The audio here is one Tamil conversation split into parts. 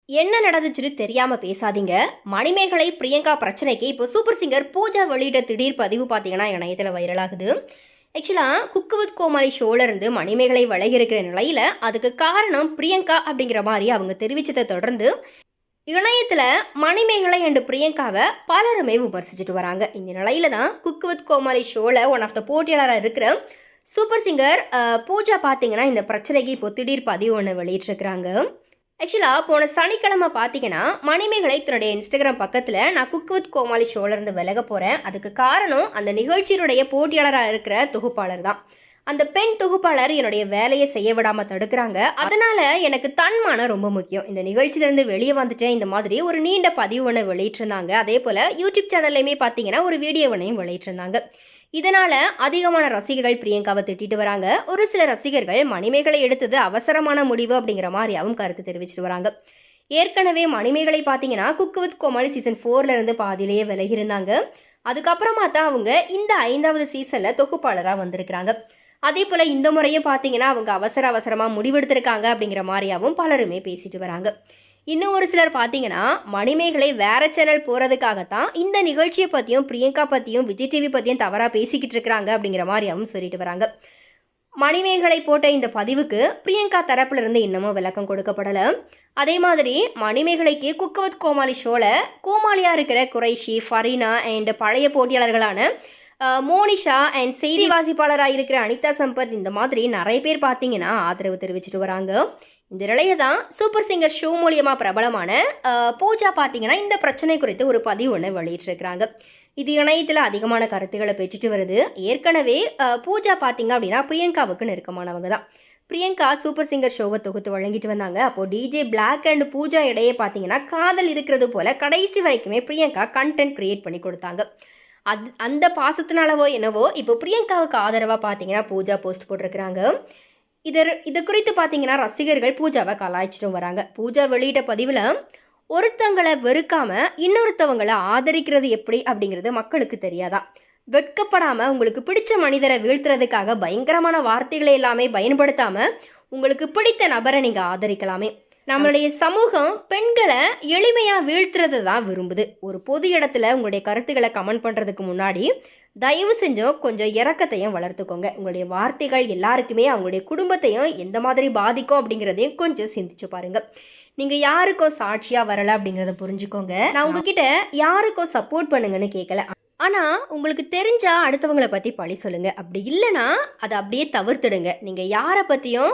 என்ன நடந்துச்சுன்னு தெரியாம பேசாதீங்க. மணிமேகலை பிரியங்கா பிரச்சனைக்கு இப்போ சூப்பர் சிங்கர் பூஜா வெளியிட்ட திடீர் பதிவு பார்த்தீங்கன்னா இணையத்தில் வைரல் ஆகுது. ஆக்சுவலாக குக்கு வித் கோமாளி ஷோல இருந்து மணிமேகலை விலகி இருக்கிற நிலையில அதுக்கு காரணம் பிரியங்கா அப்படிங்கிற மாதிரி அவங்க தெரிவிச்சதை தொடர்ந்து இணையத்தில் மணிமேகலை அண்ட் பிரியங்காவை பலருமே விமர்சிச்சுட்டு வராங்க. இந்த நிலையில தான் குக்கு வித் கோமாளி ஷோல ஒன் ஆஃப் த போட்டியாளராக இருக்கிற சூப்பர் சிங்கர் பூஜா பார்த்தீங்கன்னா இந்த பிரச்சனைக்கு இப்போ திடீர் பதிவு ஒன்று வெளியிட்டிருக்கிறாங்க. ஆக்சுவலாக போன சனிக்கிழமை பார்த்தீங்கன்னா மணிமேகலை தன்னுடைய இன்ஸ்டாகிராம் பக்கத்தில் நான் குக் வித் கோமாளி ஷோலேருந்து விலக போகிறேன், அதுக்கு காரணம் அந்த நிகழ்ச்சியினுடைய போட்டியாளராக இருக்கிற தொகுப்பாளர் தான். அந்த பெண் தொகுப்பாளர் என்னுடைய வேலையை செய்ய விடாமல் தடுக்கிறாங்க, அதனால் எனக்கு தன்மானம் ரொம்ப முக்கியம், இந்த நிகழ்ச்சியிலேருந்து வெளியே வந்துட்டேன், இந்த மாதிரி ஒரு நீண்ட பதிவு ஒன்று வெளியிட்டிருந்தாங்க. அதே போல் யூடியூப் சேனல்லையுமே பார்த்தீங்கன்னா ஒரு வீடியோ ஒன்றையும் வெளியிட்டிருந்தாங்க. இதனால் அதிகமான ரசிகர்கள் பிரியங்காவை திட்டிட்டு வராங்க. ஒரு சில ரசிகர்கள் மணிமேகலை எடுத்தது அவசரமான முடிவு அப்படிங்கிற மாதிரியாவும் கருத்து தெரிவிச்சிட்டு வராங்க. ஏற்கனவே மணிமேகலை பார்த்தீங்கன்னா குக்கு வித் கோமாளி சீசன் 4லேருந்து பாதியிலேயே விலகி இருந்தாங்க. அதுக்கப்புறமா தான் அவங்க இந்த 5வது சீசனில் தொகுப்பாளராக வந்திருக்கிறாங்க. அதே போல் இந்த முறையும் பார்த்தீங்கன்னா அவங்க அவசரமாக முடிவெடுத்திருக்காங்க அப்படிங்கிற மாதிரியாவும் பலருமே பேசிட்டு வராங்க. இன்னும் ஒரு சிலர் பார்த்தீங்கன்னா மணிமேகலை வேற சேனல் போகிறதுக்காகத்தான் இந்த நிகழ்ச்சியை பற்றியும் பிரியங்கா பற்றியும் விஜய் டிவி பற்றியும் தவறாக பேசிக்கிட்டு இருக்கிறாங்க அப்படிங்கிற மாதிரியாவும் சொல்லிட்டு வராங்க. மணிமேகலை போட்ட இந்த பதிவுக்கு பிரியங்கா தரப்புலேருந்து இன்னமும் விளக்கம் கொடுக்கப்படலை. அதே மாதிரி மணிமேகலைக்கு குக்கு வித் கோமாளி ஷோவில் கோமாளியாக இருக்கிற குறைஷி, ஃபரீனா அண்ட் பழைய போட்டியாளர்களான மோனிஷா அண்ட் செய்தி வாசிப்பாளராக இருக்கிற அனிதா சம்பத், இந்த மாதிரி நிறைய பேர் பார்த்தீங்கன்னா ஆதரவு தெரிவிச்சிட்டு வராங்க. இந்த நிலையில தான் சூப்பர் சிங்கர் ஷோ மூலியமாக பிரபலமான பூஜா பார்த்தீங்கன்னா இந்த பிரச்சனை குறித்து ஒரு பதிவு ஒன்று வெளியிட்டிருக்கிறாங்க. இது இணையத்தில் அதிகமான கருத்துக்களை பெற்றுட்டு வருது. ஏற்கனவே பூஜா பார்த்தீங்க அப்படின்னா பிரியங்காவுக்கு நெருக்கமானவங்க தான். பிரியங்கா சூப்பர் சிங்கர் ஷோவை தொகுத்து வழங்கிட்டு வந்தாங்க. அப்போது டிஜே பிளாக் அண்ட் பூஜா இடையே பார்த்தீங்கன்னா காதல் இருக்கிறது போல் கடைசி வரைக்குமே பிரியங்கா கண்டென்ட் கிரியேட் பண்ணி கொடுத்தாங்க. அந்த பாசத்தினாலவோ என்னவோ இப்போ பிரியங்காவுக்கு ஆதரவாக பார்த்தீங்கன்னா பூஜா போஸ்ட் போட்டிருக்கிறாங்க. இது குறித்து பார்த்தீங்கன்னா ரசிகர்கள் பூஜாவை கலாய்ச்சிட்டும் வராங்க. பூஜா வெளியிட்ட பதிவில் ஒருத்தங்களை வெறுக்காம இன்னொருத்தவங்களை ஆதரிக்கிறது எப்படி அப்படிங்கிறது மக்களுக்கு தெரியாதா, வெட்கப்படாமல் உங்களுக்கு பிடிச்ச மனிதரை வீழ்த்துறதுக்காக பயங்கரமான வார்த்தைகளை எல்லாமே பயன்படுத்தாமல் உங்களுக்கு பிடித்த நபரை நீங்கள் ஆதரிக்கலாமே. நம்மளுடைய சமூகம் பெண்களை எளிமையாக வீழ்த்துறது தான் விரும்புது. ஒரு பொது இடத்துல உங்களுடைய கருத்துக்களை கமெண்ட் பண்ணுறதுக்கு முன்னாடி தயவு செஞ்சோம் கொஞ்சம் இறக்கத்தையும் வளர்த்துக்கோங்க. உங்களுடைய வார்த்தைகள் எல்லாருக்குமே அவங்களுடைய குடும்பத்தையும் எந்த மாதிரி பாதிக்கும் அப்படிங்கிறதையும் கொஞ்சம் சிந்திச்சு பாருங்கள். நீங்கள் யாருக்கும் சாட்சியாக வரலை அப்படிங்கிறத புரிஞ்சுக்கோங்க. நான் உங்ககிட்ட யாருக்கும் சப்போர்ட் பண்ணுங்கன்னு கேட்கல, ஆனால் உங்களுக்கு தெரிஞ்சால் அடுத்தவங்களை பற்றி பழி சொல்லுங்கள், அப்படி இல்லைன்னா அதை அப்படியே தவிர்த்துடுங்க. நீங்கள் யாரை பற்றியும்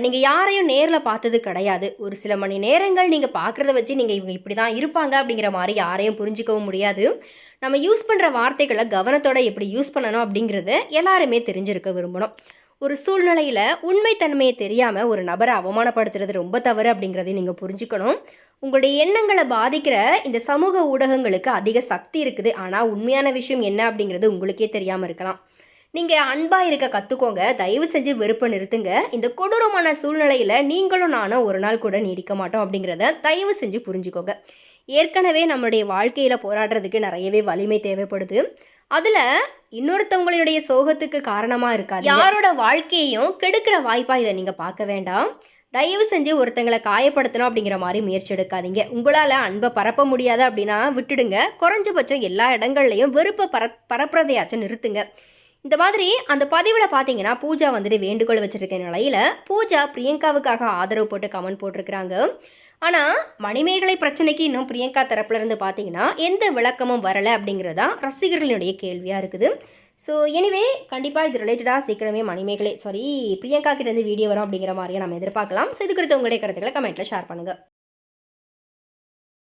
நீங்கள் யாரையும் நேரில் பார்த்தது கிடையாது. ஒரு சில மணி நேரங்கள் நீங்கள் பார்க்குறத வச்சு நீங்கள் இவங்க இப்படி தான் இருப்பாங்க அப்படிங்கிற மாதிரி யாரையும் புரிஞ்சிக்கவும் முடியாது. நம்ம யூஸ் பண்ணுற வார்த்தைகளை கவனத்தோடு எப்படி யூஸ் பண்ணணும் அப்படிங்கிறத எல்லாருமே தெரிஞ்சிருக்க விரும்பணும். ஒரு சூழ்நிலையில் உண்மைத்தன்மையை தெரியாமல் ஒரு நபரை அவமானப்படுத்துறது ரொம்ப தவறு அப்படிங்கிறதையும் நீங்கள் புரிஞ்சுக்கணும். உங்களுடைய எண்ணங்களை பாதிக்கிற இந்த சமூக ஊடகங்களுக்கு அதிக சக்தி இருக்குது, ஆனால் உண்மையான விஷயம் என்ன அப்படிங்கிறது உங்களுக்கே தெரியாமல் இருக்கலாம். நீங்கள் அன்பாக இருக்க கற்றுக்கோங்க, தயவு செஞ்சு வெறுப்பை நிறுத்துங்க. இந்த கொடூரமான சூழ்நிலையில் நீங்களும் நானும் ஒரு நாள் கூட நீடிக்க மாட்டோம் அப்படிங்கிறத தயவு செஞ்சு புரிஞ்சுக்கோங்க. ஏற்கனவே நம்மளுடைய வாழ்க்கையில் போராடுறதுக்கு நிறையவே வலிமை தேவைப்படுது. அதில் இன்னொருத்தவங்களுடைய சோகத்துக்கு காரணமாக இருக்காது, யாரோட வாழ்க்கையையும் கெடுக்கிற வாய்ப்பாக இதை நீங்கள் பார்க்க வேண்டாம். தயவு செஞ்சு ஒருத்தங்களை காயப்படுத்தணும் அப்படிங்கிற மாதிரி முயற்சி எடுக்காதீங்க. உங்களால் அன்பை பரப்ப முடியாது அப்படின்னா விட்டுடுங்க. குறைஞ்சபட்சம் எல்லா இடங்கள்லையும் வெறுப்பை பரப்புறதையாச்சும் நிறுத்துங்க. இந்த மாதிரி அந்த பதிவில் பார்த்தீங்கன்னா பூஜா வந்துட்டு வேண்டுகோள் வச்சுருக்க நிலையில் பூஜா பிரியங்காவுக்காக ஆதரவு போட்டு கமெண்ட் போட்டிருக்கிறாங்க. ஆனால் மணிமேகலை பிரச்சனைக்கு இன்னும் பிரியங்கா தரப்புலேருந்து பார்த்தீங்கன்னா எந்த விளக்கமும் வரலை அப்படிங்கிறதான் ரசிகர்களுடைய கேள்வியாக இருக்குது. ஸோ எனிவே கண்டிப்பாக இது ரிலேட்டடாக சீக்கிரமே பிரியங்கா கிட்டேருந்து வீடியோ வரும் அப்படிங்கிற மாதிரியே நம்ம எதிர்பார்க்கலாம். ஸோ இது குறித்து உங்களுடைய கருத்துக்களை கமெண்ட்டில் ஷேர் பண்ணுங்கள்.